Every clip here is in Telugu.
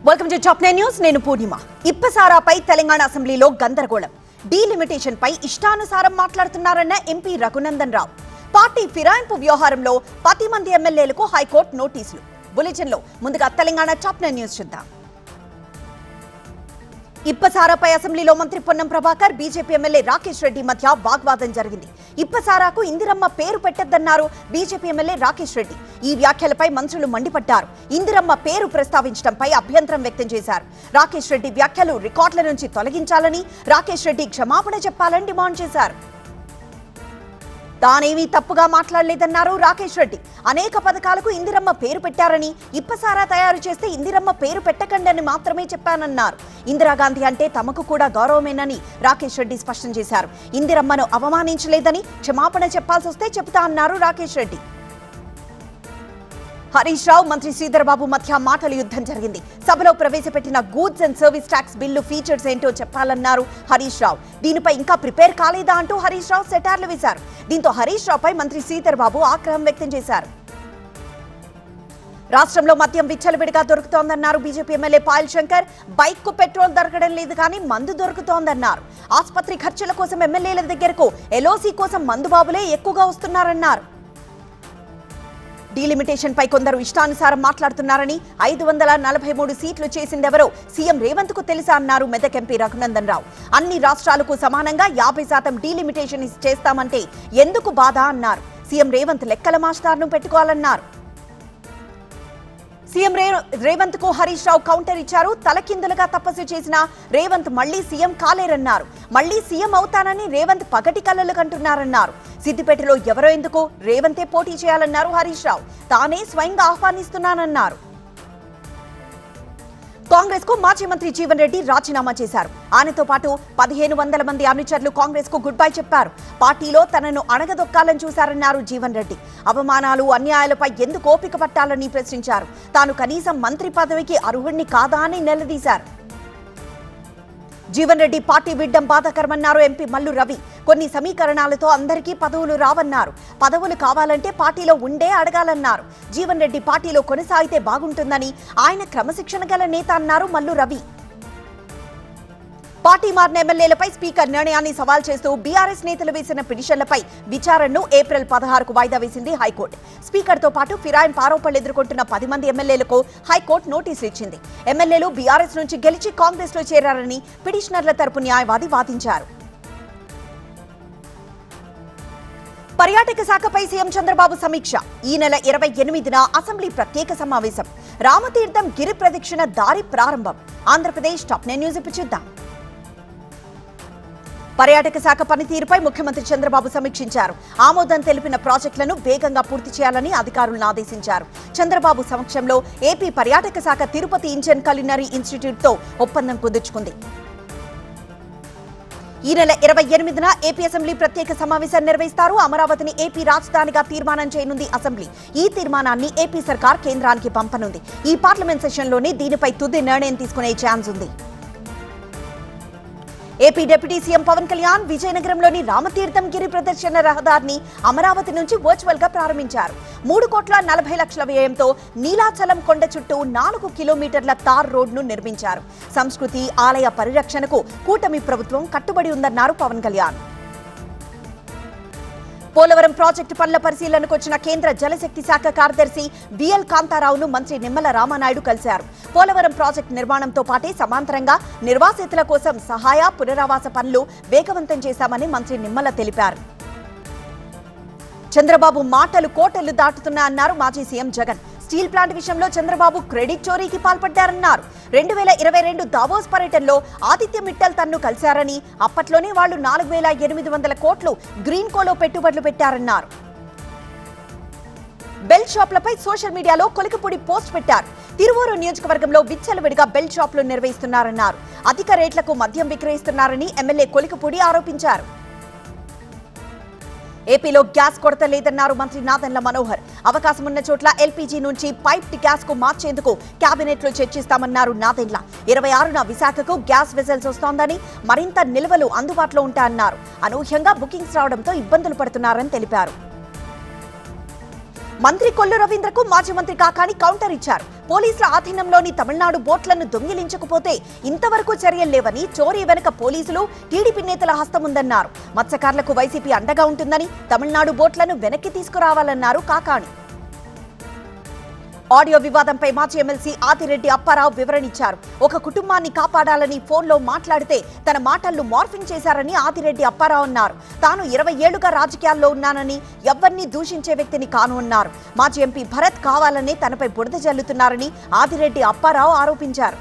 Welcome to top 9 news. నేను పూర్ణిమ. ఇప్పసారాపై తెలంగాణ అసెంబ్లీలో గందరగోళం. డీలిమిటేషన్ పై ఇష్టానుసారం మాట్లాడుతున్నారన్న ఎంపీ రఘునందన్ రావు. పార్టీ ఫిరాయింపు వ్యవహారంలో 10 మంది ఎమ్మెల్యేలకు హైకోర్టు నోటీసులు. బులెటిన్ లో ముందుగా తెలంగాణ టాప్ 9 న్యూస్ చూద్దాం. ఇప్పసారాపై అసెంబ్లీలో మంత్రి పొన్నం ప్రభాకర్, బీజేపీ ఎమ్మెల్యే రాకేష్ రెడ్డి మధ్య వాగ్వాదం జరిగింది. ఇప్పసారాకు ఇందిరమ్మ పేరు పెట్టొద్దన్నారు బీజేపీ ఎమ్మెల్యే రాకేష్ రెడ్డి. ఈ వ్యాఖ్యలపై మంత్రులు మండిపడ్డారు. ఇందిరమ్మ పేరు ప్రస్తావించడంపై అభ్యంతరం వ్యక్తం చేశారు. రాకేష్ రెడ్డి వ్యాఖ్యలు రికార్డుల నుంచి తొలగించాలని, రాకేష్ రెడ్డి క్షమాపణ చెప్పాలని డిమాండ్ చేశారు. తానేమీ తప్పుగా మాట్లాడలేదన్నారు రాకేష్ రెడ్డి. అనేక పథకాలకు ఇందిరమ్మ పేరు పెట్టారని, ఇప్పసారా తయారు చేస్తే ఇందిరమ్మ పేరు పెట్టకండి అని మాత్రమే చెప్పానన్నారు. ఇందిరాగాంధీ అంటే తమకు కూడా గౌరవమేనని రాకేష్ రెడ్డి స్పష్టం చేశారు. ఇందిరమ్మను అవమానించలేదని, క్షమాపణ చెప్పాల్సి వస్తే చెబుతా అన్నారు రాకేష్ రెడ్డి. హరీష్ రావు, మంత్రి శ్రీధర్ బాబు మధ్య మాటల యుద్ధం జరిగింది. సభలో ప్రవేశపెట్టిన goods and service tax bill features ఏంటో చెప్పాలన్నారు హరీష్ రావు. దీనిపై ఇంకా ప్రిపేర్ కాలేదా అంటూ హరీష్ రావు సెటార్లు వేశారు. దీంతో హరీష్ రావుపై మంత్రి శ్రీధర్ బాబు ఆగ్రహం వ్యక్తం చేశారు. రాష్ట్రంలో మద్యం విచ్చలవిడిగా దొరుకుతోందన్నారు BJP MLA Payal Shankar. Bike కు పెట్రోల్ దొరకడం లేదు కానీ మందు దొరుకుతోందన్నారు. ఆసుపత్రి ఖర్చుల కోసం ఎమ్మెల్యేల దగ్గరకు ఎల్ఓసీ కోసం మందుబాబులే ఎక్కువగా వస్తున్నారన్నారు. డీలిమిటేషన్ పై కొందరు ఇష్టానుసారం మాట్లాడుతున్నారని, 543 సీట్లు చేసిందెవరో సీఎం రేవంత్ కు తెలుసా అన్నారు మెదక్ ఎంపీ రఘునందన్ రావు. అన్ని రాష్ట్రాలకు సమానంగా 50% డీలిమిటేషన్ చేస్తామంటే ఎందుకు బాధ అన్నారు. సీఎం రేవంత్ లెక్కల మాస్టార్ను పెట్టుకోవాలన్నారు. సీఎం రేవంత్ కు హరీష్ రావు కౌంటర్ ఇచ్చారు. తలకిందులుగా తపస్సు చేసిన రేవంత్ మళ్లీ సీఎం కాలేరన్నారు. మళ్లీ సీఎం అవుతానని రేవంత్ పగటి కలలు కంటున్నారన్నారు. సిద్దిపేటలో ఎవరో ఎందుకు, రేవంతే పోటీ చేయాలన్నారు హరీష్ రావు. తానే స్వయంగా ఆహ్వానిస్తున్నానన్నారు. కాంగ్రెస్ కు మాజీ మంత్రి జీవన్ రెడ్డి రాజీనామా చేశారు. ఆయనతో పాటు 1500 మంది అనుచరులు కాంగ్రెస్ కు గుడ్ బై చెప్పారు. పార్టీలో తనను అణగదొక్కాలని చూశారన్నారు జీవన్ రెడ్డి. అవమానాలు, అన్యాయాలపై ఎందుకు ఓపిక పట్టాలని ప్రశ్నించారు. తాను కనీసం మంత్రి పదవికి అర్హుణ్ణి కాదా అని నిలదీశారు. జీవన్ రెడ్డి పార్టీ విడ్డం బాధాకరమన్నారు ఎంపీ మల్లు రవి. కొన్ని సమీకరణాలతో అందరికీ పదవులు రావన్నారు. పదవులు కావాలంటే పార్టీలో ఉండే అడగాలన్నారు. జీవన్ రెడ్డి పార్టీలో కొనసాగితే బాగుంటుందని, ఆయన క్రమశిక్షణ గల నేత అన్నారు మల్లు రవి. పార్టీ మారిన ఎమ్మెల్యేలపై స్పీకర్ నిర్ణయాన్ని సవాల్ చేస్తూ బీఆర్ఎస్ నేతలు వేసిన పిటిషన్లపై విచారణను ఏప్రిల్ 16కు వాయిదా వేసింది హైకోర్టు. స్పీకర్ తో పాటు ఫిరాయింపు ఆరోపణలు ఎదుర్కొంటున్న 10 మంది ఎమ్మెల్యేలకు హైకోర్టు నోటీసులు ఇచ్చింది. ఎమ్మెల్యేలు బీఆర్ఎస్ నుంచి గెలిచి కాంగ్రెస్ లో చేరారని పిటిషనర్ల తరపు న్యాయవాది వాదించారు. పర్యాటక శాఖపై సీఎం చంద్రబాబు సమీక్ష. ఈ నెల 28న అసెంబ్లీ ప్రత్యేక సమావేశం. రామతీర్థం గిరి ప్రదక్షిణ దారి ప్రారంభం. ఆంధ్రప్రదేశ్ టాప్ 9 న్యూస్ ఇప్పుడు చూద్దాం. పర్యాటక శాఖ పనితీరుపై ముఖ్యమంత్రి చంద్రబాబు సమీక్షించారు. ఆమోదం తెలిపిన ప్రాజెక్టులను వేగంగా పూర్తి చేయాలని అధికారులను ఆదేశించారు. చంద్రబాబు సమక్షంలో ఏపీ పర్యాటక శాఖ తిరుపతి ఇండియన్ కులినరీ ఇన్స్టిట్యూట్ తో ఒప్పందం కుదుర్చుకుంది. ఈ నెల 28న ఏపీ అసెంబ్లీ ప్రత్యేక సమావేశాన్ని నిర్వహిస్తారు. అమరావతిని ఏపీ రాజధానిగా తీర్మానం చేయనుంది అసెంబ్లీ. ఈ తీర్మానాన్ని ఏపీ సర్కార్ కేంద్రానికి పంపనుంది. ఈ పార్లమెంట్ సెషన్లోనే దీనిపై తుది నిర్ణయం తీసుకునే ఛాన్స్ ఉంది. AP deputy CM Pawan Kalyan విజయనగరంలోని రామతీర్థం గిరి ప్రదర్శన రహదారిని అమరావతి నుంచి వర్చువల్ గా ప్రారంభించారు. 3,40,00,000 వ్యయంతో నీలాచలం కొండ చుట్టూ 4 కిలోమీటర్ల తార్ రోడ్ను నిర్మించారు. సంస్కృతి, ఆలయ పరిరక్షణకు కూటమి ప్రభుత్వం కట్టుబడి ఉందన్నారు పవన్ కళ్యాణ్. పోలవరం ప్రాజెక్టు పనుల పరిశీలనకు వచ్చిన కేంద్ర జలశక్తి శాఖ కార్యదర్శి బిఎల్ కాంతారావును మంత్రి నిమ్మల రామానాయుడు కలిశారు. పోలవరం ప్రాజెక్టు నిర్మాణంతో పాటే సమాంతరంగా నిర్వాసితుల కోసం సహాయ, పునరావాస పనులు వేగవంతం చేశామని మంత్రి నిమ్మల తెలిపారు. చంద్రబాబు మాటలు కోటలు దాటుతున్నాయన్నారు మాజీ సీఎం జగన్. స్టీల్ ప్లాంట్ విషయంలో చంద్రబాబు క్రెడిట్ చోరీకి పాల్పడ్డారన్నారు. 2022 దావోస్ పర్యటనలో ఆదిత్య మిట్టల్ తన్ను కలిశారని, అప్పట్లోనే వాళ్లు 4,800 కోట్లు గ్రీన్ కోలో పెట్టుబడులు పెట్టారన్నారు. బెల్ట్ షాప్లపై సోషల్ మీడియాలో కొలికపూడి పోస్ట్ పెట్టారు. తిరువూరు నియోజకవర్గంలో విచ్చలవిడిగా బెల్ట్ షాపులు నిర్వహిస్తున్నారన్నారు. అధిక రేట్లకు మద్యం విక్రయిస్తున్నారని ఎమ్మెల్యే కొలికపూడి ఆరోపించారు. ఏపీలో గ్యాస్ కొరత లేదన్నారు మంత్రి నాదెండ్ల మనోహర్. అవకాశం ఉన్న చోట్ల ఎల్పీజీ నుంచి పైప్డ్ గ్యాస్ కు మార్చేందుకు కేబినెట్ లో చర్చిస్తామన్నారు నాదెండ్ల. 26న విశాఖకు గ్యాస్ వెసల్స్ వస్తోందని, మరింత నిల్వలు అందుబాటులో ఉంటాయన్నారు. అనూహ్యంగా బుకింగ్స్ రావడంతో ఇబ్బందులు పడుతున్నారని తెలిపారు. మంత్రి కొల్లు రవీంద్రకు మాజీ మంత్రి కాకాని కౌంటర్ ఇచ్చారు. పోలీసుల ఆధీనంలోని తమిళనాడు బోట్లను దొంగిలించకపోతే ఇంతవరకు చర్యలు లేవని, చోరీ వెనుక పోలీసులు, టీడీపీ నేతల హస్తముందన్నారు. మత్స్యకారులకు వైసీపీ అండగా ఉంటుందని, తమిళనాడు బోట్లను వెనక్కి తీసుకురావాలన్నారు కాకాని. ఆడియో వివాదంపై మాజీ ఎమ్మెల్సీ ఆదిరెడ్డి అప్పారావు వివరణిచ్చారు. ఒక కుటుంబాన్ని కాపాడాలని ఫోన్లో మాట్లాడితే తన మాటలను మార్ఫింగ్ చేశారని ఆదిరెడ్డి అప్పారావు అన్నారు. తాను 20 ఏళ్లుగా రాజకీయాల్లో ఉన్నానని, ఎవరిని దూషించే వ్యక్తిని కాను అన్నారు. మాజీ ఎంపీ భరత్ కావాలనే తనపై బురద జల్లుతున్నారని ఆదిరెడ్డి అప్పారావు ఆరోపించారు.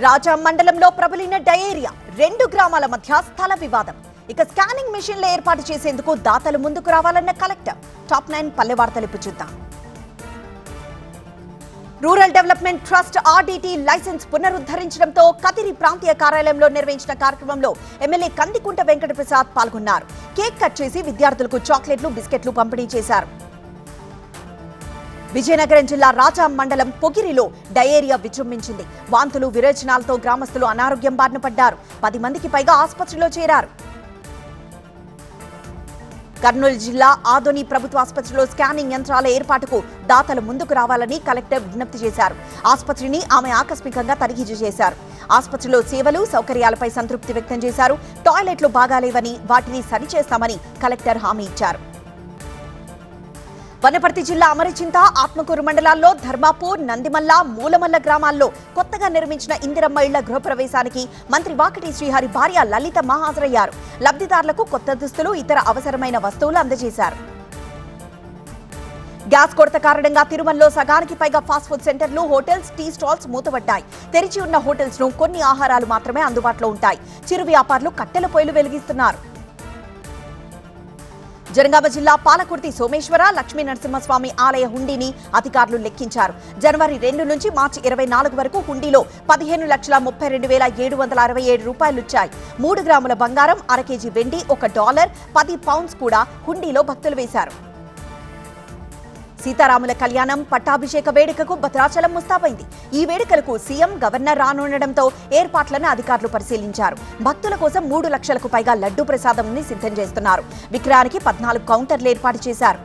రాజాం మండలంలో ప్రబలిన డయేరియా, 2 గ్రామాల మధ్య స్థల వివాదం. ఇక స్కానింగ్ మిషన్లు ఏర్పాటు చేసేందుకు దాతలు ముందుకు రావాలన్న కలెక్టర్. టాప్ 9 పల్లె వార్తలు ఇప్పుడు చూద్దాం. Rural development trust RDT licence పునరుద్ధరించడంతో కదిరి ప్రాంతీయ కార్యాలయంలో నిర్వహించిన కార్యక్రమంలో ఎమ్మెల్యే కందికుంట వెంకటప్రసాద్ పాల్గొన్నారు. కేక్ కట్ చేసి విద్యార్థులకు చాక్లెట్లు, బిస్కెట్లు పంపిణీ చేశారు. విజయనగరం జిల్లా రాజాం మండలం పొగిరిలో డయేరియా విజృంభించింది. వాంతులు, విరేచనాలతో గ్రామస్తులు అనారోగ్యం బారిన పడ్డారు. 10 మందికి పైగా ఆసుపత్రిలో చేరారు. కర్నూలు జిల్లా ఆదోని ప్రభుత్వ ఆసుపత్రిలో స్కానింగ్ యంత్రాల ఏర్పాటుకు దాతలు ముందుకు రావాలని కలెక్టర్ విజ్ఞప్తి చేశారు. ఆసుపత్రిని ఆమె ఆకస్మికంగా తనిఖీ చేశారు. ఆసుపత్రిలో సేవలు, సౌకర్యాలపై సంతృప్తి వ్యక్తం చేశారు. టాయిలెట్లు బాగాలేవని, వాటిని సరిచేస్తామని కలెక్టర్ హామీ ఇచ్చారు. వనపర్తి జిల్లా అమరచింత, ఆత్మకూరు మండలాల్లో ధర్మాపూర్, నందిమల్ల, మూలమల్ల గ్రామాల్లో కొత్తగా నిర్మించిన ఇందిరమ్మ ఇళ్ల గృహప్రవేశానికి మంత్రి వాకటి శ్రీహరి భార్య లలితమ్మ హాజరయ్యారు. లబ్ధిదారులకు కొత్త దుస్తులు, ఇతర అవసరమైన వస్తువులు అందజేశారు. గ్యాస్ కొరత కారణంగా తిరుమలలో సగానికి పైగా ఫాస్ట్ ఫుడ్ సెంటర్లు, హోటల్స్, టీ స్టాల్స్ మూతపడ్డాయి. తెరిచి ఉన్న హోటల్స్ ను కొన్ని ఆహారాలు మాత్రమే అందుబాటులో ఉంటాయి. చిరు వ్యాపారులు కట్టెల పొయ్యిలు వెలిగిస్తున్నారు. జనగామ జిల్లా పాలకుర్తి సోమేశ్వర, లక్ష్మీ నరసింహస్వామి ఆలయ హుండీని అధికారులు లెక్కించారు. జనవరి 2 నుంచి మార్చి 24 వరకు హుండీలో 15,32,767 రూపాయలుచ్చాయి. 3 గ్రాముల బంగారం, అర కేజీ వెండి, $1, 10 పౌండ్స్ కూడా హుండీలో భక్తులు వేశారు. సీతారాముల కళ్యాణం, పట్టాభిషేక వేడుకకు భద్రాచలం ముస్తాబైంది. ఈ వేడుకలకు సీఎం, గవర్నర్ రానుండడంతో ఏర్పాట్లను అధికారులు పరిశీలించారు. భక్తుల కోసం 3 లక్షలకు పైగా లడ్డూ ప్రసాదంని సిద్ధం చేస్తున్నారు. విక్రయానికి 14 కౌంటర్లు ఏర్పాటు చేశారు.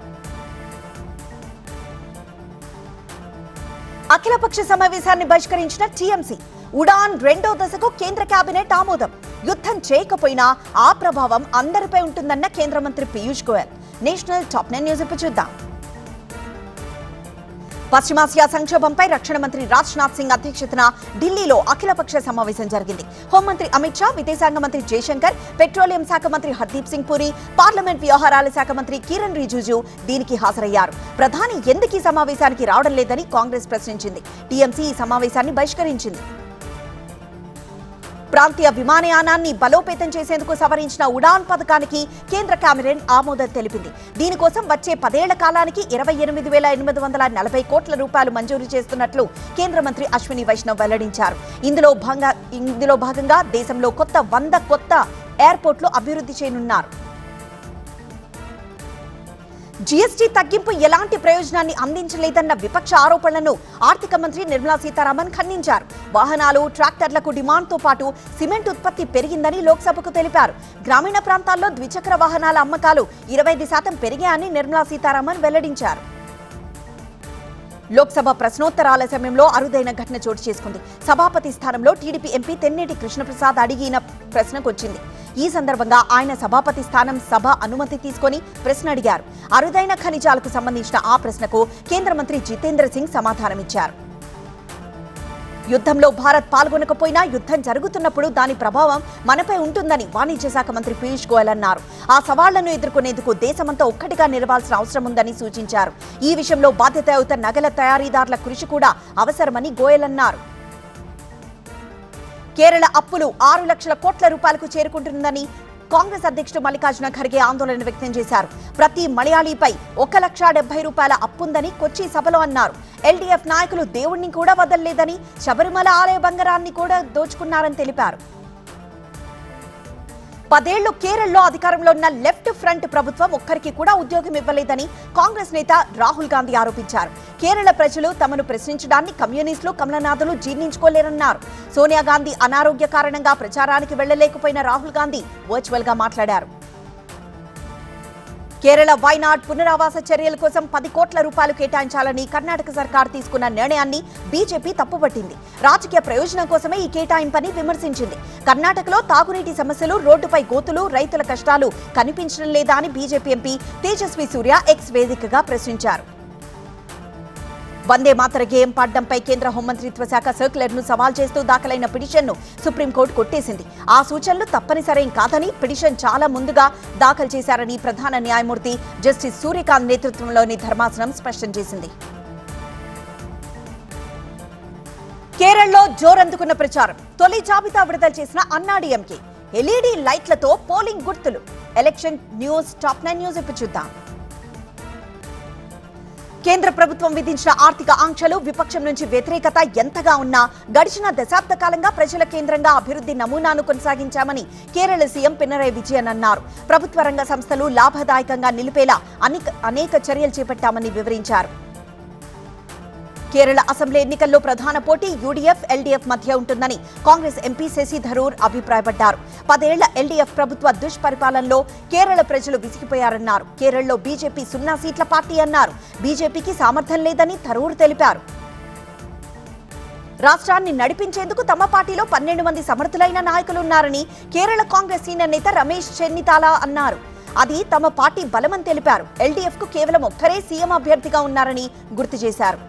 అఖిలపక్ష సమావేశాన్ని బహిష్కరించిన టీఎంసీ. ఉడాన్ 2వ దశకు కేంద్ర కేబినెట్ ఆమోదం. యుద్ధం చేయకపోయినా ఆ ప్రభావం అందరిపై ఉంటుందన్న కేంద్ర మంత్రి Piyush Goyal. National top 9 news ఇప్పుడు చూద్దాం. పశ్చిమాసియా సంక్షోభంపై రక్షణ మంత్రి రాజ్నాథ్ సింగ్ అధ్యక్షతన ఢిల్లీలో అఖిలపక్ష సమావేశం జరిగింది. హోంమంత్రి అమిత్ షా, విదేశాంగ మంత్రి జయశంకర్, పెట్రోలియం శాఖ మంత్రి హర్దీప్ సింగ్ పురి, పార్లమెంట్ వ్యవహారాల శాఖ మంత్రి కిరణ్ రిజిజు దీనికి హాజరయ్యారు. ప్రధాని ఎందుకు ఈ సమావేశానికి రావడం లేదని కాంగ్రెస్ ప్రశ్నించింది. టీఎంసీ ఈ సమావేశాన్ని బహిష్కరించింది. ప్రాంతీయ విమానయానాన్ని బలోపేతం చేసేందుకు సవరించిన ఉడాన్ పథకానికి కేంద్ర కేబినెట్ ఆమోదం తెలిపింది. దీనికోసం వచ్చే 10 ఏళ్ల కాలానికి 28,840 కోట్ల రూపాయలు మంజూరు చేస్తున్నట్లు కేంద్ర మంత్రి అశ్విని వైష్ణవ్ వెల్లడించారు. ఇందులో భాగంగా దేశంలో 100 కొత్త ఎయిర్పోర్ట్లు అభివృద్ధి చేయనున్నారు. జీఎస్టీ తగ్గింపు ఎలాంటి ప్రయోజనాన్ని అందించలేదన్న విపక్ష ఆరోపణలను ఆర్థిక మంత్రి నిర్మలా సీతారామన్ ఖండించారు. వాహనాలు, ట్రాక్టర్లకు డిమాండ్తో పాటు సిమెంట్ ఉత్పత్తి పెరిగిందని లోక్సభకు తెలిపారు. గ్రామీణ ప్రాంతాల్లో ద్విచక్ర వాహనాల అమ్మకాలు 25% పెరిగాయని నిర్మలా సీతారామన్ వెల్లడించారు. లోక్సభ ప్రశ్నోత్తరాల సమయంలో అరుదైన ఘటన చోటు చేసుకుంది. సభాపతి స్థానంలో టీడీపీ ఎంపీ తెన్నేటి కృష్ణప్రసాద్ అడిగిన ప్రశ్నకొచ్చింది. ఈ సందర్భంగా ఆయన సభాపతి స్థానం సభ అనుమతి తీసుకొని ప్రశ్న అడిగారు. అరుదైన ఖనిజాలకు సంబంధించిన ఆ ప్రశ్నకు కేంద్ర మంత్రి జితేంద్ర సింగ్ సమాధానమిచ్చారు. యుద్ధంలో భారత్ పాల్గొనకపోయినా యుద్ధం జరుగుతున్నప్పుడు దాని ప్రభావం మనపై ఉంటుందని వాణిజ్య శాఖ మంత్రి పీయూష్ గోయల్ అన్నారు. ఆ సవాళ్లను ఎదుర్కొనేందుకు దేశమంతా ఒక్కటిగా నిలవాల్సిన అవసరం ఉందని సూచించారు. ఈ విషయంలో బాధ్యతాయుత నగల తయారీదారుల కృషి కూడా అవసరమని గోయల్ అన్నారు. కేరళ అప్పులు 6 లక్షల కోట్ల రూపాయలకు చేరుకుంటుందని కాంగ్రెస్ అధ్యక్షుడు మల్లికార్జున ఖర్గే ఆందోళన వ్యక్తం చేశారు. ప్రతి మలయాళీపై 1,70,000 రూపాయల అప్పుందని కొచ్చి సభలో అన్నారు. ఎల్డీఎఫ్ నాయకులు దేవుణ్ణి కూడా వదలలేదని, శబరిమల ఆలయ బంగారాన్ని కూడా దోచుకున్నారని తెలిపారు. 10 ఏళ్లు కేరళలో అధికారంలో ఉన్న లెఫ్ట్ ఫ్రంట్ ప్రభుత్వం ఒక్కరికి కూడా ఉద్యోగం ఇవ్వలేదని కాంగ్రెస్ నేత రాహుల్ గాంధీ ఆరోపించారు. కేరళ ప్రజలు తమను ప్రశ్నించడాన్ని కమ్యూనిస్టులు, కమలనాథులు జీర్ణించుకోలేరన్నారు. సోనియా గాంధీ అనారోగ్య కారణంగా ప్రచారానికి వెళ్లలేకపోయిన రాహుల్ గాంధీ వర్చువల్ గా మాట్లాడారు. కేరళ వైనాడ్ పునరావాస చర్యల కోసం 10 కోట్ల రూపాయలు కేటాయించాలని కర్ణాటక సర్కార్ తీసుకున్న నిర్ణయాన్ని బీజేపీ తప్పుపట్టింది. రాజకీయ ప్రయోజనం కోసమే ఈ కేటాయింపని విమర్శించింది. కర్ణాటకలో తాగునీటి సమస్యలు, రోడ్డుపై గోతులు, రైతుల కష్టాలు కనిపించడం లేదా అని బీజేపీ ఎంపీ తేజస్వి సూర్య ఎక్స్ వేదికగా ప్రశ్నించారు. వందే మాతర గేయం పాడడంపై కేంద్ర హోంమంత్రిత్వ శాఖ సర్క్యులర్ ను సవాల్ చేస్తూ దాఖలైన పిటిషన్ను సుప్రీంకోర్టు కొట్టేసింది. ఆ సూచనలు తప్పనిసరేం కాదని, పిటిషన్ చాలా ముందుగా దాఖలు చేశారని ప్రధాన న్యాయమూర్తి జస్టిస్ సూర్యకాంత్ నేతృత్వంలోని ధర్మాసనం స్పష్టం చేసింది. కేరళలో జోరందుకున్న ప్రచారం. తొలి జాబితా విడుదల చేసిన అన్నాడీఎంకే ఎల్ఈడీ లైట్లతో పోలింగ్ గుర్తులు. ఎలక్షన్ న్యూస్ టాప్ 9 న్యూస్ ఇప్పుడు చూద్దాం. కేంద్ర ప్రభుత్వం విధించిన ఆర్థిక ఆంక్షలు, విపక్షం నుంచి వ్యతిరేకత ఎంతగా ఉన్నా గడిచిన దశాబ్ద కాలంగా ప్రజల కేంద్రంగా అభివృద్ధి నమూనాను కొనసాగించామని కేరళ సీఎం పినరయి విజయన్ అన్నారు. ప్రభుత్వ రంగ సంస్థలు లాభదాయకంగా నిలిపేలా అనేక చర్యలు చేపట్టామని వివరించారు. కేరళ అసెంబ్లీ ఎన్నికల్లో ప్రధాన పోటీ యూడీఎఫ్, ఎల్డీఎఫ్ మధ్య ఉంటుందని కాంగ్రెస్ ఎంపీ శశి థరూర్ అభిప్రాయపడ్డారు. 10 ఏళ్ల ఎల్డీఎఫ్ ప్రభుత్వ దుష్పరిపాలనలో కేరళ ప్రజలు విసిగిపోయారన్నారు. కేరళలో బీజేపీ 0 సీట్ల పార్టీ అన్నారు. బీజేపీకి సామర్థ్యం లేదని థరూర్ తెలిపారు. రాష్ట్రాన్ని నడిపించేందుకు తమ పార్టీలో 12 మంది సమర్థులైన నాయకులున్నారని కేరళ కాంగ్రెస్ సీనియర్ నేత రమేష్ చెన్నితాలా అన్నారు. అది తమ పార్టీ బలమని తెలిపారు. ఎల్డీఎఫ్ కు కేవలం ఒక్కరే సీఎం అభ్యర్థిగా ఉన్నారని గుర్తు చేశారు.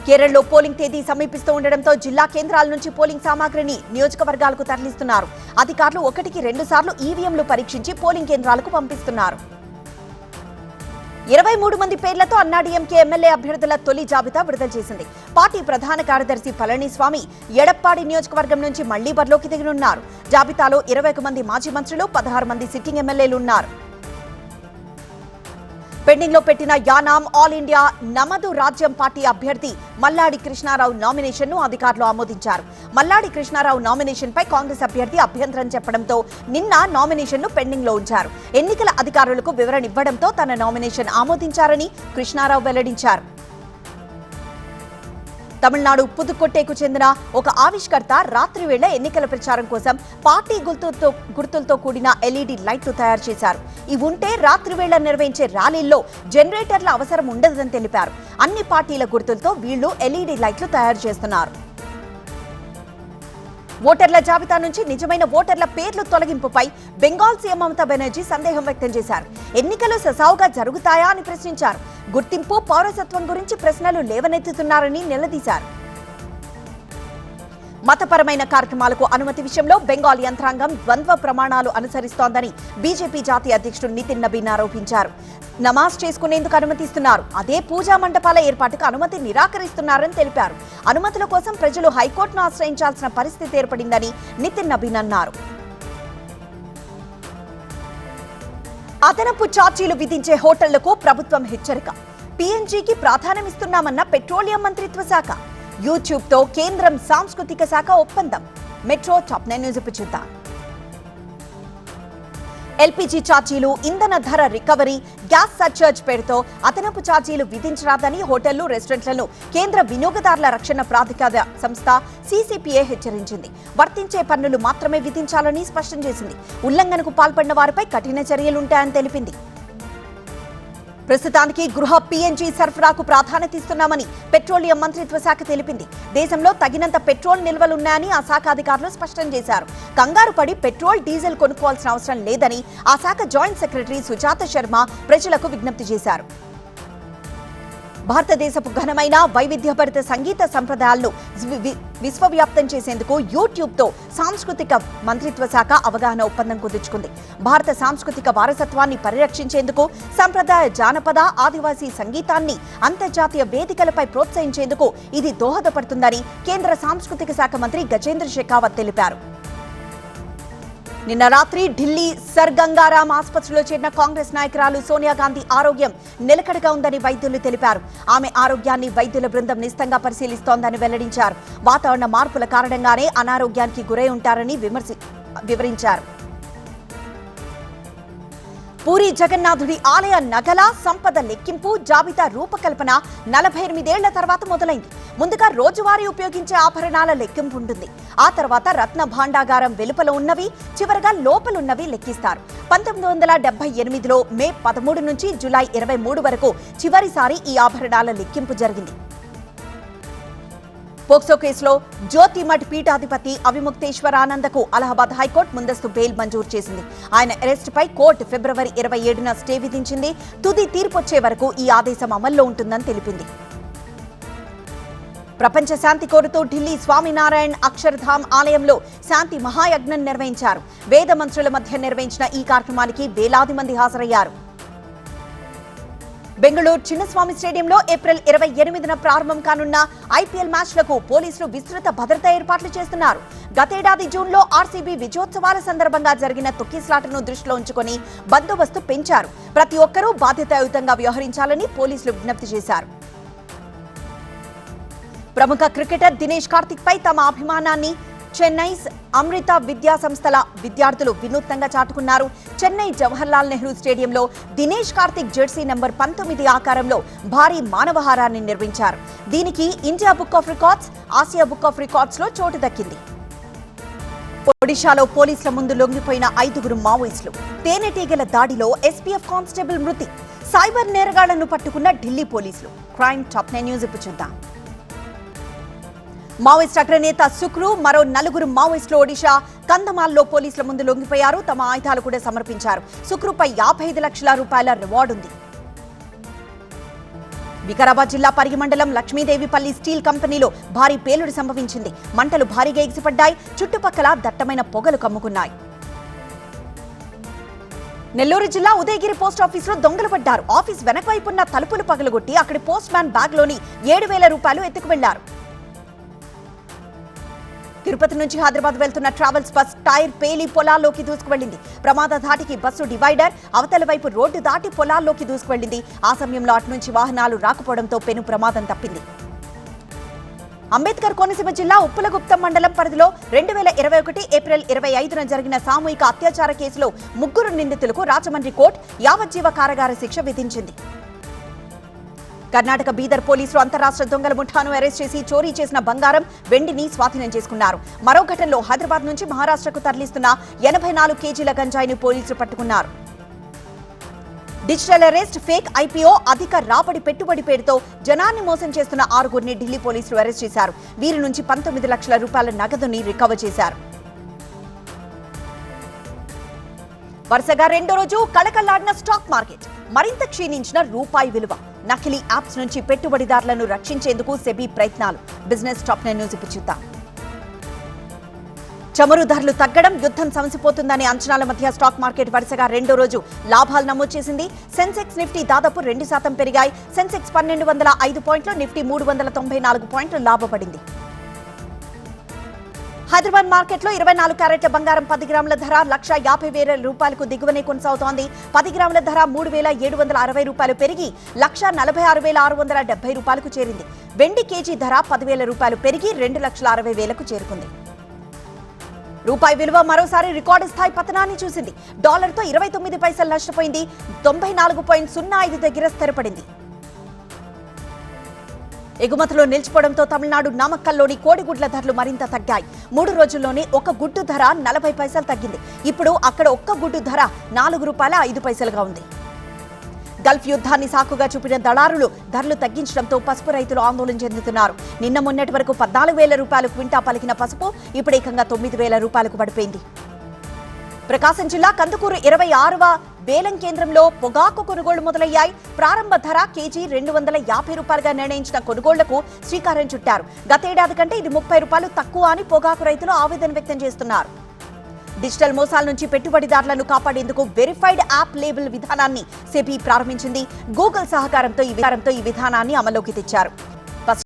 కేరళలో పోలింగ్ తేదీ సమీపిస్తూ ఉండడంతో జిల్లా కేంద్రాల నుంచి పోలింగ్ సామాగ్రిని నియోజకవర్గాలకు తరలిస్తున్నారు. అధికారులు 1కి 2 సార్లు ఈవీఎంలు పరీక్షించి పోలింగ్ కేంద్రాలకు పంపిస్తున్నారు. 23 మంది పేర్లతో అన్నాడీఎంకే ఎమ్మెల్యే అభ్యర్థుల తొలి జాబితా విడుదల చేసింది. పార్టీ ప్రధాన కార్యదర్శి పళనిస్వామి ఎడప్పాడి నియోజకవర్గం నుంచి మళ్లీ బరిలోకి దిగనున్నారు. జాబితాలో 21 మంది మాజీ మంత్రులు, 16 మంది సిట్టింగ్ ఎమ్మెల్యేలు ఉన్నారు. పెండింగ్ లో పెట్టిన యానాం ఆల్ ఇండియా నమదు రాజ్యం పార్టీ అభ్యర్థి మల్లాడి కృష్ణారావు నామినేషన్ ను అధికారులు ఆమోదించారు. మల్లాడి కృష్ణారావు నామినేషన్ పై కాంగ్రెస్ అభ్యర్థి అభ్యంతరం చెప్పడంతో నిన్న నామినేషన్ ను పెండింగ్ లో ఉంచారు. ఎన్నికల అధికారులకు వివరణ ఇవ్వడంతో తన నామినేషన్ ఆమోదించారని కృష్ణారావు వెల్లడించారు. తమిళనాడు పుదుకొట్టేకు చెందిన ఒక ఆవిష్కర్త రాత్రి వేళ ఎన్నికల ప్రచారం కోసం పార్టీ గుర్తులతో కూడిన ఎల్ఈడీ లైట్లు తయారు చేశారు. ఇవి ఉంటే రాత్రి వేళ నిర్వహించే ర్యాలీల్లో జనరేటర్ల అవసరం ఉండదని తెలిపారు. అన్ని పార్టీల గుర్తులతో వీళ్లు ఎల్ఈడీ లైట్లు తయారు చేస్తున్నారు. ఓటర్ల జాబితా నుంచి నిజమైన ఓటర్ల పేర్లు తొలగింపుపై బెంగాల్ సీఎం మమతా బెనర్జీ సందేహం వ్యక్తం చేశారు. ఎన్నికలు సజావుగా జరుగుతాయా అని ప్రశ్నించారు. గుర్తింపు, పౌరసత్వం గురించి ప్రశ్నలు లేవనెత్తుతున్నారని నిలదీశారు. మతపరమైన కార్యక్రమాలకు అనుమతి విషయంలో బెంగాల్ యంత్రాంగం ద్వంద్వ ప్రమాణాలు అనుసరిస్తోందని బీజేపీ జాతీయ అధ్యక్షుడు నితిన్ నబీన్ ఆరోపించారు. నమాజ్ చేసుకునేందుకు అనుమతిస్తున్నారు, అదే పూజా మండపాల ఏర్పాటుకు అనుమతి నిరాకరిస్తున్నారని తెలిపారు. అనుమతుల కోసం ప్రజలు హైకోర్టును ఆశ్రయించాల్సిన పరిస్థితి ఏర్పడిందని నితిన్ నబీన్ అన్నారు. అదనపు ఛార్జీలు విధించే హోటళ్లకు ప్రభుత్వం హెచ్చరిక. పీఎన్జీకి ప్రాధాన్యమిస్తున్నామన్న పెట్రోలియం మంత్రిత్వ శాఖ. యూట్యూబ్ తో కేంద్రం సాంస్కృతిక శాఖ ఒప్పందం. మెట్రో టాప్ 9 న్యూస్ ఇప్పుడు చూద్దాం. ఎల్పీజీ ఛార్జీలు, ఇంధన ధర రికవరీ, గ్యాస్ సర్చార్జ్ పేరుతో అదనపు ఛార్జీలు విధించరాదని హోటళ్లు, రెస్టారెంట్లను కేంద్ర వినియోగదారుల రక్షణ ప్రాధికార సంస్థ సీసీపీఏ హెచ్చరించింది. వర్తించే పన్నులు మాత్రమే విధించాలని స్పష్టం చేసింది. ఉల్లంఘనకు పాల్పడిన వారిపై కఠిన చర్యలుంటాయని తెలిపింది. ప్రస్తుతానికి గృహ పీఎన్జీ సరఫరాకు ప్రాధాన్యత ఇస్తున్నామని పెట్రోలియం మంత్రిత్వ శాఖ తెలిపింది. దేశంలో తగినంత పెట్రోల్ నిల్వలున్నాయని ఆ శాఖ అధికారులు స్పష్టం చేశారు. కంగారు పడి పెట్రోల్, డీజిల్ కొనుక్కోవాల్సిన అవసరం లేదని ఆ శాఖ జాయింట్ సెక్రటరీ సుజాత శర్మ ప్రజలకు విజ్ఞప్తి చేశారు. భారతదేశపు ఘనమైన వైవిధ్యభరిత సంగీత సంప్రదాయాలను విశ్వవ్యాప్తం చేసేందుకు యూట్యూబ్ తో సాంస్కృతిక మంత్రిత్వ శాఖ అవగాహన ఒప్పందం కుదుర్చుకుంది. భారత సాంస్కృతిక వారసత్వాన్ని పరిరక్షించేందుకు, సంప్రదాయ, జానపద, ఆదివాసీ సంగీతాన్ని అంతర్జాతీయ వేదికలపై ప్రోత్సహించేందుకు ఇది దోహదపడుతుందని కేంద్ర సాంస్కృతిక శాఖ మంత్రి గజేంద్ర షెకావత్ తెలిపారు. నిన్న రాత్రి ఢిల్లీ సర్ గంగారాం ఆసుపత్రిలో చేరిన కాంగ్రెస్ నాయకురాలు సోనియా గాంధీ ఆరోగ్యం నిలకడగా ఉందని వైద్యులు తెలిపారు. ఆమె ఆరోగ్యాన్ని వైద్యుల బృందం నిశితంగా పరిశీలిస్తోందని వెల్లడించారు. వాతావరణ మార్పుల కారణంగానే అనారోగ్యానికి గురై ఉంటారని వివరించారు. పూరి జగన్నాథుడి ఆలయ నగల సంపద లెక్కింపు జాబితా రూపకల్పన 48 ఏళ్ల తర్వాత మొదలైంది. ముందుగా రోజువారీ ఉపయోగించే ఆభరణాల లెక్కింపు ఉంటుంది. ఆ తర్వాత రత్న భాండాగారం వెలుపల ఉన్నవి, చివరగా లోపలున్నవి లెక్కిస్తారు. 1978లో మే 13 నుంచి జూలై 23 వరకు చివరిసారి ఈ ఆభరణాల లెక్కింపు జరిగింది. పోక్సో కేసులో జ్యోతిమఠ్ పీఠాధిపతి అవిముక్తేశ్వరానందకు అలహాబాద్ హైకోర్టు ముందస్తు బెయిల్ మంజూరు చేసింది. ఆయన అరెస్టుపై కోర్టు ఫిబ్రవరి 27న స్టే విధించింది. తుది తీర్పొచ్చే వరకు ఈ ఆదేశం అమల్లో ఉంటుందని తెలిపింది. ప్రపంచ శాంతి కోరుతూ ఢిల్లీ స్వామినారాయణ్ అక్షర్ధామ్ ఆలయంలో శాంతి మహాయజ్ఞం నిర్వహించారు. వేద మంత్రుల మధ్య నిర్వహించిన ఈ కార్యక్రమానికి వేలాది మంది హాజరయ్యారు. బెంగళూరు చిన్నస్వామి స్టేడియంలో ఏప్రిల్ 28న ప్రారంభం కానున్న ఐపీఎల్ మ్యాచ్లకు పోలీసులు విస్తృత భద్రతా ఏర్పాట్లు చేస్తున్నారు. గతేడాది జూన్లో ఆర్సీబీ విజయోత్సవాల సందర్భంగా జరిగిన తొక్కిసలాటను దృష్టిలో ఉంచుకొని బందోబస్తు పెంచారు. ప్రతి ఒక్కరూ బాధ్యతాయుతంగా వ్యవహరించాలని పోలీసులు విజ్ఞప్తి చేశారు. ప్రముఖ క్రికెటర్ దినేష్ కార్తిక్ పై తమ అభిమానాన్ని చెన్నై అమృత విద్యా సంస్థల విద్యార్థులు వినూత్నంగా చాటుకున్నారు. చెన్నై జవహర్లాల్ నెహ్రూ స్టేడియంలో దినేష్ కార్తిక్ జెర్సీ నంబర్ 19 ఆకారంలో భారీ మానవహారాన్ని నిర్మించారు. దీనికి India book of records, Asia book of records లో చోటు దక్కింది. ఒడిశాలో పోలీసుల ముందు లొంగిపోయిన 5 మావోయిస్టులు. తేనెటీగల దాడిలో ఎస్పీఎఫ్ కానిస్టేబుల్ మృతి. సైబర్ నేరగాళ్లను పట్టుకున్న ఢిల్లీ పోలీసులు. క్రైమ్ టాప్ 9 న్యూస్ ఇప్పుడు చూద్దాం. మావోయిస్ట్ అగ్రనేత సుక్రు మరో 4 మావోయిస్టులు ఒడిషా కంధమాల్లో పోలీసుల ముందు లొంగిపోయారు. తమ ఆయుధాలు కూడా సమర్పించారు. సుక్రుపై 55 లక్షల రూపాయల రివార్డు ఉంది. వికారాబాద్ జిల్లా పరిగి మండలం లక్ష్మీదేవిపల్లి స్టీల్ కంపెనీలో భారీ పేలుడు సంభవించింది. మంటలు భారీగా ఎగిసిపడ్డాయి. చుట్టుపక్కల దట్టమైన పొగలు కమ్ముకున్నాయి. నెల్లూరు జిల్లా ఉదయగిరి పోస్ట్ ఆఫీసులో దొంగలు పడ్డారు. ఆఫీస్ వెనకవైపున్న తలుపులు పగలగొట్టి అక్కడి పోస్ట్ మ్యాన్ బ్యాగ్లోని 7,000 రూపాయలు ఎత్తుకు వెళ్లారు. తిరుపతి నుంచి హైదరాబాద్ వెళ్తున్న ట్రావెల్స్ బస్ టైర్ పేలి పొలాల్లోకి దూసుకువెళ్లింది. ప్రమాద ధాటికి బస్సు డివైడర్ అవతల వైపు రోడ్డు దాటి పొలాల్లోకి దూసుకువెళ్లింది. ఆ సమయంలో అటు నుంచి వాహనాలు రాకపోవడంతో పెను ప్రమాదం తప్పింది. అంబేద్కర్ కోనసీమ జిల్లా ఉప్పులగుప్తం మండలం పరిధిలో 2021 ఏప్రిల్ 25న జరిగిన సామూహిక అత్యాచార కేసులో 3 నిందితులకు రాజమండ్రి కోర్టు యావజ్జీవ కారాగార శిక్ష విధించింది. కర్ణాటక బీదర్ పోలీసులు అంతరాష్ట్ర దొంగల ముఠాను అరెస్ట్ చేసి చోరీ చేసిన బంగారం, వెండిని స్వాధీనం చేసుకున్నారు. మరో ఘటనలో హైదరాబాద్ నుంచి మహారాష్ట్రకు తరలిస్తున్న 84 కేజీల గంజాయిని పోలీసులు పట్టుకున్నారు. డిజిటల్ అరెస్ట్, ఫేక్ ఐపీఓ, అధిక రాబడి పెట్టుబడి పేరుతో జనాన్ని మోసం చేస్తున్న 6గురిని ఢిల్లీ పోలీసులు అరెస్ట్ చేశారు. వీరి నుంచి 19 లక్షల రూపాయల నగదుని రికవర్ చేశారు. వరుసగా రెండో రోజు కళకళలాడిన స్టాక్ మార్కెట్. మరింత క్షీణించిన రూపాయి విలువ. నకిలీ యాప్స్ నుంచి పెట్టుబడిదారులను రక్షించేందుకు సెబీ ప్రయత్నాలు. బిజినెస్ టాప్ 9 న్యూస్ ఇప్పుడు చూద్దాం. చమురు ధరలు తగ్గడం, యుద్ధం సమసిపోతుందనే అంచనాల మధ్య స్టాక్ మార్కెట్ వరుసగా రెండో రోజు లాభాలు నమోదు చేసింది. సెన్సెక్స్, నిఫ్టీ దాదాపు 2% పెరిగాయి. సెన్సెక్స్ 1205 పాయింట్లు, నిఫ్టీ 394 పాయింట్లు లాభపడింది. హైదరాబాద్ మార్కెట్లో 24 క్యారెట్ల బంగారం 10 గ్రాముల ధర 1,50,000 రూపాయలకు దిగువనే కొనసాగుతోంది. 10 గ్రాముల ధర 3,760 రూపాయలు పెరిగి 1,46,670 రూపాయలకు చేరింది. వెండి కేజీ ధర 10,000 రూపాయలు పెరిగి 2,60,000కు చేరుకుంది. రూపాయి విలువ మరోసారి రికార్డు స్థాయి పతనాన్ని చూసింది. డాలర్తో 29 పైసలు నష్టపోయింది. 94.05 దగ్గర స్థిరపడింది. ఎగుమతులు నిలిచిపోవడంతో తమిళనాడు నామక్కల్లోని కోడిగుడ్ల ధరలు మరింత తగ్గాయి. 3 రోజుల్లోనే ఒక గుడ్డు ధర 40 పైసలు తగ్గింది. ఇప్పుడు అక్కడ ఒక్క గుడ్డు ధర ₹4.05గా ఉంది. గల్ఫ్ యుద్ధాన్ని సాకుగా చూపిన దళారులు ధరలు తగ్గించడంతో పసుపు రైతులు ఆందోళన చెందుతున్నారు. నిన్న మొన్నటి వరకు 14,000 రూపాయలు క్వింటా పలికిన పసుపు ఇప్పుడు ఏకంగా 9,000 రూపాయలకు పడిపోయింది. ప్రకాశం జిల్లా కందుకూరు 26వ వేలం కేంద్రంలో పొగాకు కొనుగోళ్లు మొదలయ్యాయి. ప్రారంభ ధర కేజీ ₹250గా నిర్ణయించిన కొనుగోళ్లకు శ్రీకారం చుట్టారు. గతేడాది కంటే ఇది ₹30 తక్కువ అని పొగాకు రైతులు ఆవేదన వ్యక్తం చేస్తున్నారు. డిజిటల్ మోసాల నుంచి పెట్టుబడిదారులను కాపాడేందుకు వెరిఫైడ్ యాప్ లేబుల్ విధానాన్ని సెబీ ప్రారంభించింది. గూగుల్ సహకారంతో ఈ విధానాన్ని అమల్లోకి తెచ్చారు.